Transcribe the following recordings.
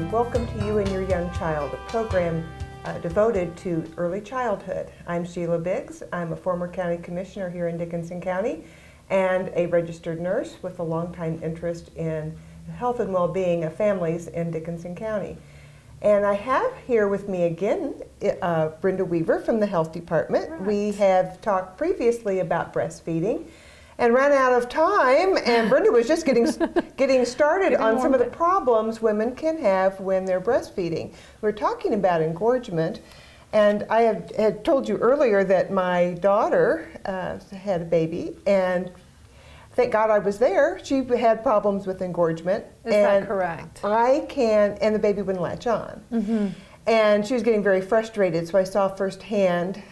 and welcome to You and Your Young Child, a program devoted to early childhood. I'm Sheila Biggs. I'm a former county commissioner here in Dickinson County and a registered nurse with a longtime interest in the health and well-being of families in Dickinson County. And I have here with me again Brenda Weaver from the Health Department. Right. We have talked previously about breastfeeding and ran out of time, and Brenda was just getting started on some of the problems women can have when they're breastfeeding. We're talking about engorgement, and I had told you earlier that my daughter had a baby, and thank God I was there. She had problems with engorgement. Is that correct? And the baby wouldn't latch on. Mm-hmm. And she was getting very frustrated, so I saw firsthand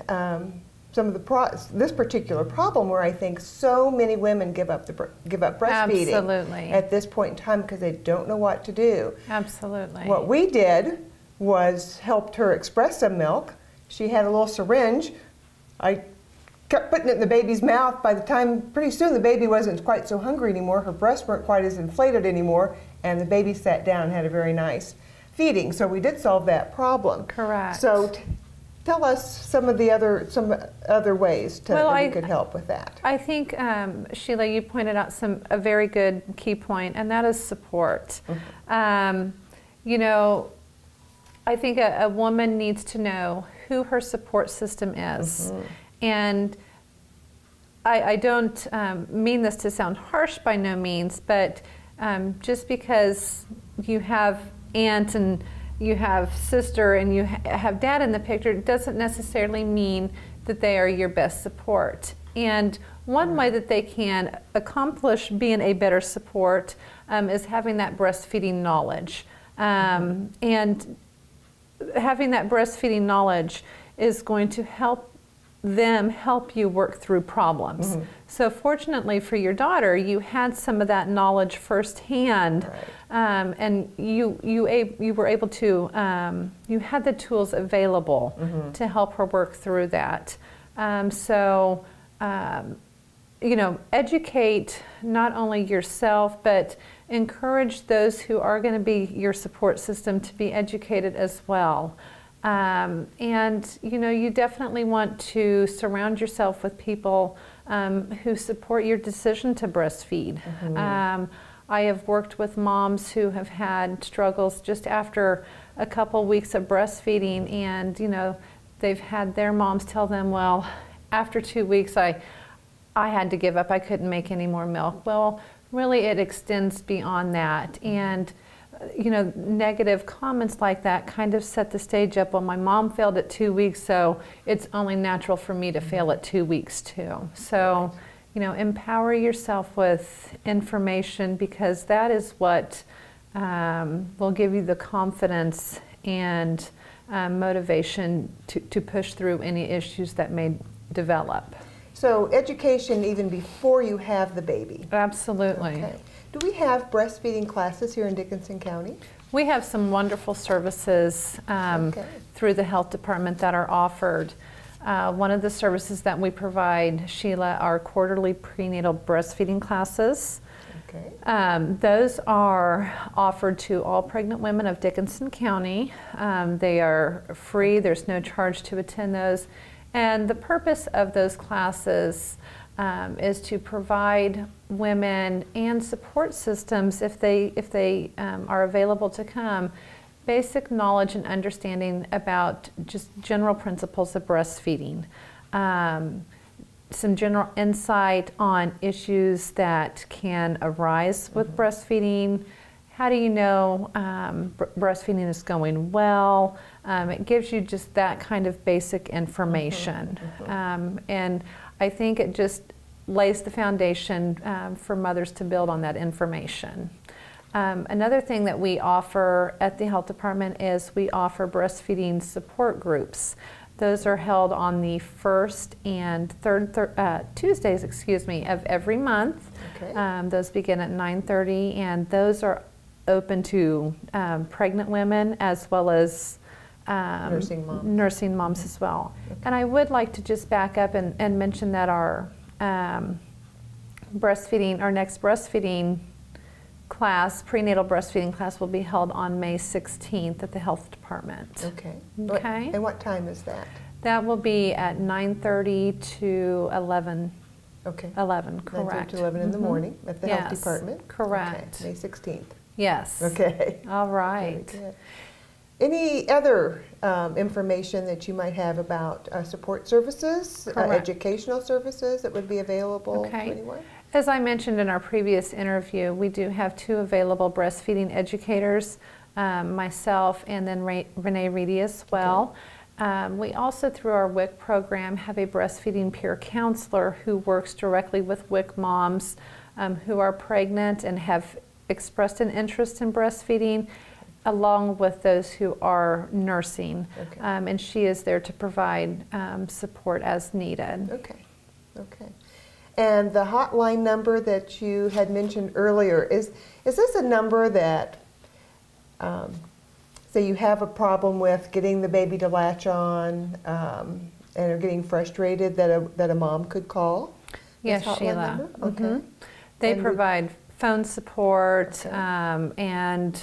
some of this particular problem where I think so many women give up breastfeeding. Absolutely. At this point in time because they don't know what to do. Absolutely. What we did was helped her express some milk. She had a little syringe. I kept putting it in the baby's mouth. By the time, pretty soon the baby wasn't quite so hungry anymore. Her breasts weren't quite as inflated anymore, and the baby sat down and had a very nice feeding. So we did solve that problem. Correct. So tell us some other ways that we could help with that. I think, Sheila, you pointed out a very good key point, and that is support. Mm-hmm. You know, I think a woman needs to know who her support system is. Mm-hmm. And I don't mean this to sound harsh by no means, but just because you have aunt and you have sister and you have dad in the picture doesn't necessarily mean that they are your best support. And one way that they can accomplish being a better support is having that breastfeeding knowledge. And having that breastfeeding knowledge is going to help you work through problems. Mm-hmm. So fortunately for your daughter, you had some of that knowledge firsthand, right. And you were able to, you had the tools available mm-hmm. to help her work through that. You know, educate not only yourself, but encourage those who are going to be your support system to be educated as well. And you know, you definitely want to surround yourself with people who support your decision to breastfeed. Mm-hmm. I have worked with moms who have had struggles just after a couple weeks of breastfeeding, and you know, they've had their moms tell them, well, after 2 weeks I had to give up, I couldn't make any more milk. Well, really it extends beyond that, and you know, negative comments like that kind of set the stage up. Well, my mom failed at 2 weeks, so it's only natural for me to fail at 2 weeks too. So, you know, empower yourself with information, because that is what will give you the confidence and motivation to push through any issues that may develop. So education even before you have the baby. Absolutely. Okay. Do we have breastfeeding classes here in Dickinson County? We have some wonderful services through the health department that are offered. One of the services that we provide, Sheila, are quarterly prenatal breastfeeding classes. Okay. Those are offered to all pregnant women of Dickinson County. They are free. There's no charge to attend those. And the purpose of those classes is to provide women and support systems, if they are available to come, basic knowledge and understanding about just general principles of breastfeeding. Some general insight on issues that can arise with mm-hmm. breastfeeding. How do you know breastfeeding is going well? It gives you just that kind of basic information. Mm-hmm. Mm-hmm. And I think it just lays the foundation for mothers to build on that information. Another thing that we offer at the health department is we offer breastfeeding support groups. Those are held on the first and third Tuesdays, of every month. Okay. Those begin at 9:30, and those are open to pregnant women as well as nursing moms as well. Okay. And I would like to just back up and mention that our next breastfeeding class, prenatal breastfeeding class, will be held on May 16th at the health department. Okay. Okay. And what time is that? That will be at 9:30 to 11. Okay. 11, correct. 9:30 to 11 in the morning at the health Yes, department? correct. Okay. May 16th. Yes. Okay. All right. Very good. Any other information that you might have about support services, educational services that would be available to anyone? As I mentioned in our previous interview, we do have 2 available breastfeeding educators, myself and then Renee Reedy as well. Okay. We also, through our WIC program, have a breastfeeding peer counselor who works directly with WIC moms who are pregnant and have expressed an interest in breastfeeding, along with those who are nursing. Okay. And she is there to provide support as needed. Okay. Okay. And the hotline number that you had mentioned earlier, is this a number that, say you have a problem with getting the baby to latch on and are getting frustrated, that a mom could call? Yes, Sheila. Okay. They provide phone support and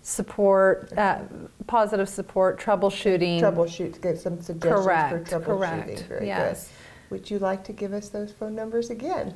support, positive support, troubleshooting. Get some suggestions for troubleshooting. Correct. Very yes. good. Would you like to give us those phone numbers again?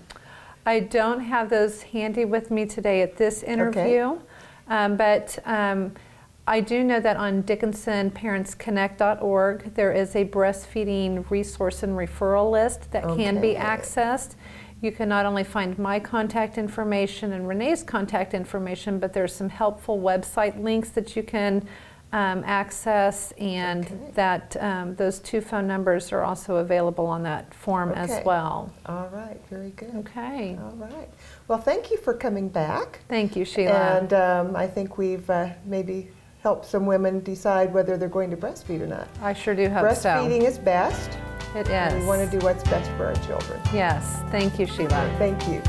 I don't have those handy with me today at this interview, but I do know that on DickinsonParentsConnect.org there is a breastfeeding resource and referral list that can be accessed. You can not only find my contact information and Renee's contact information, but there's some helpful website links that you can access, and that those 2 phone numbers are also available on that form as well. All right, very good. Okay. All right. Well, thank you for coming back. Thank you, Sheila. And I think we've maybe helped some women decide whether they're going to breastfeed or not. I sure do hope so. Breastfeeding is best. It is. And we want to do what's best for our children. Yes. Thank you, Sheila. Thank you.